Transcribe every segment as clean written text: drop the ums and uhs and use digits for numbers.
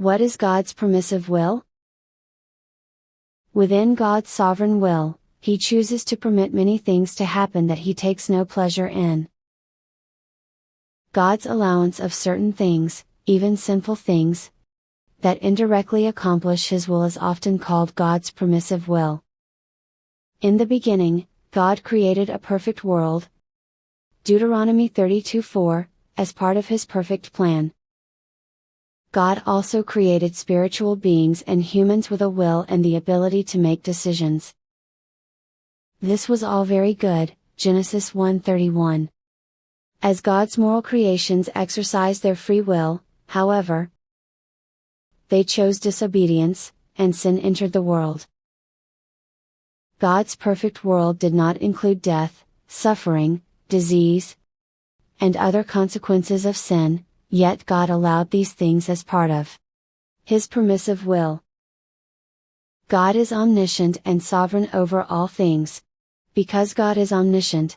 What is God's permissive will? Within God's sovereign will, He chooses to permit many things to happen that He takes no pleasure in. God's allowance of certain things, even sinful things, that indirectly accomplish His will is often called God's permissive will. In the beginning, God created a perfect world. Deuteronomy 32:4, as part of His perfect plan. God also created spiritual beings and humans with a will and the ability to make decisions. This was all very good, Genesis 1:31. As God's moral creations exercised their free will, however, they chose disobedience, and sin entered the world. God's perfect world did not include death, suffering, disease, and other consequences of sin, yet God allowed these things as part of His permissive will. God is omniscient and sovereign over all things. Because God is omniscient,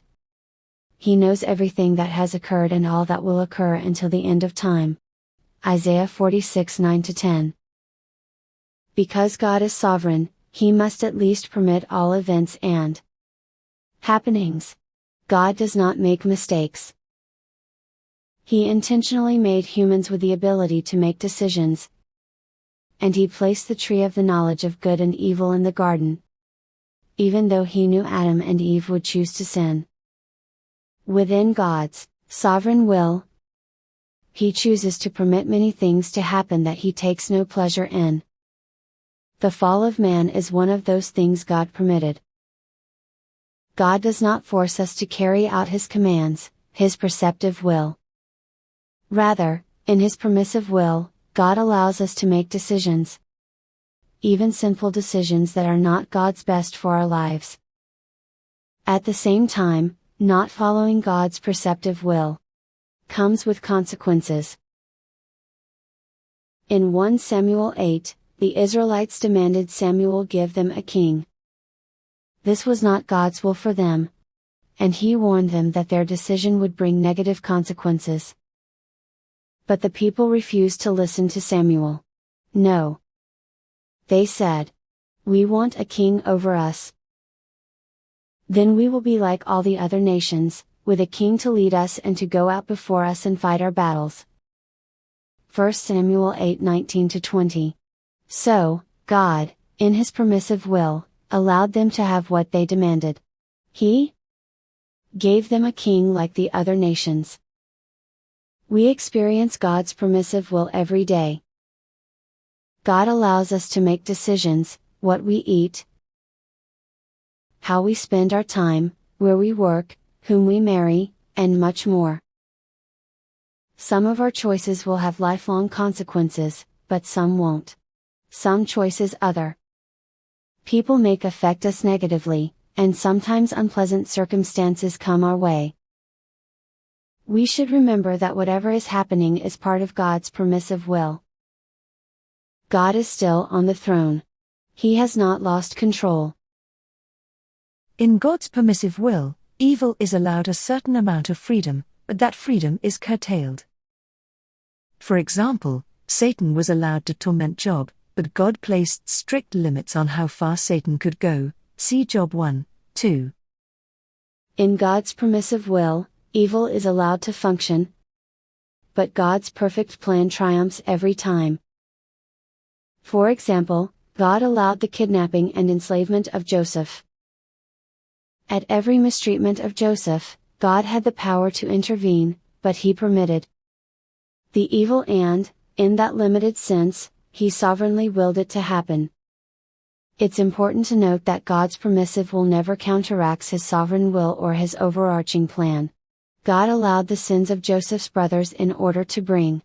He knows everything that has occurred and all that will occur until the end of time. Isaiah 46:9-10. Because God is sovereign, He must at least permit all events and happenings. God does not make mistakes. He intentionally made humans with the ability to make decisions, and He placed the tree of the knowledge of good and evil in the garden, even though He knew Adam and Eve would choose to sin. Within God's sovereign will, He chooses to permit many things to happen that He takes no pleasure in. The fall of man is one of those things God permitted. God does not force us to carry out His commands, His preceptive will. Rather, in His permissive will, God allows us to make decisions, even sinful decisions that are not God's best for our lives. At the same time, not following God's preceptive will comes with consequences. In 1 Samuel 8, the Israelites demanded Samuel give them a king. This was not God's will for them, and He warned them that their decision would bring negative consequences. But the people refused to listen to Samuel. No. They said, "We want a king over us. Then we will be like all the other nations, with a king to lead us and to go out before us and fight our battles." 1 Samuel 8:19-20. So, God, in His permissive will, allowed them to have what they demanded. He gave them a king like the other nations. We experience God's permissive will every day. God allows us to make decisions, what we eat, how we spend our time, where we work, whom we marry, and much more. Some of our choices will have lifelong consequences, but some won't. Some choices other people make affect us negatively, and sometimes unpleasant circumstances come our way. We should remember that whatever is happening is part of God's permissive will. God is still on the throne. He has not lost control. In God's permissive will, evil is allowed a certain amount of freedom, but that freedom is curtailed. For example, Satan was allowed to torment Job, but God placed strict limits on how far Satan could go. See Job 1:2. In God's permissive will, evil is allowed to function, but God's perfect plan triumphs every time. For example, God allowed the kidnapping and enslavement of Joseph. At every mistreatment of Joseph, God had the power to intervene, but He permitted the evil and, in that limited sense, He sovereignly willed it to happen. It's important to note that God's permissive will never counteracts His sovereign will or His overarching plan. God allowed the sins of Joseph's brothers in order to bring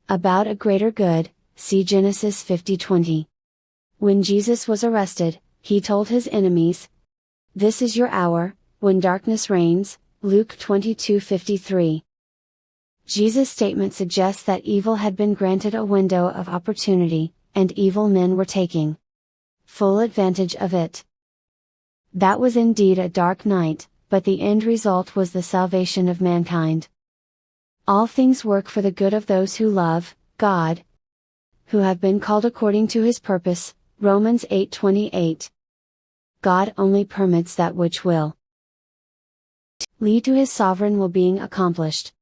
about a greater good, see Genesis 50:20. When Jesus was arrested, He told His enemies, "This is your hour, when darkness reigns," Luke 22:53. Jesus' statement suggests that evil had been granted a window of opportunity, and evil men were taking full advantage of it. That was indeed a dark night, but the end result was the salvation of mankind. All things work for the good of those who love God, who have been called according to His purpose, Romans 8:28. God only permits that which will lead to His sovereign will being accomplished.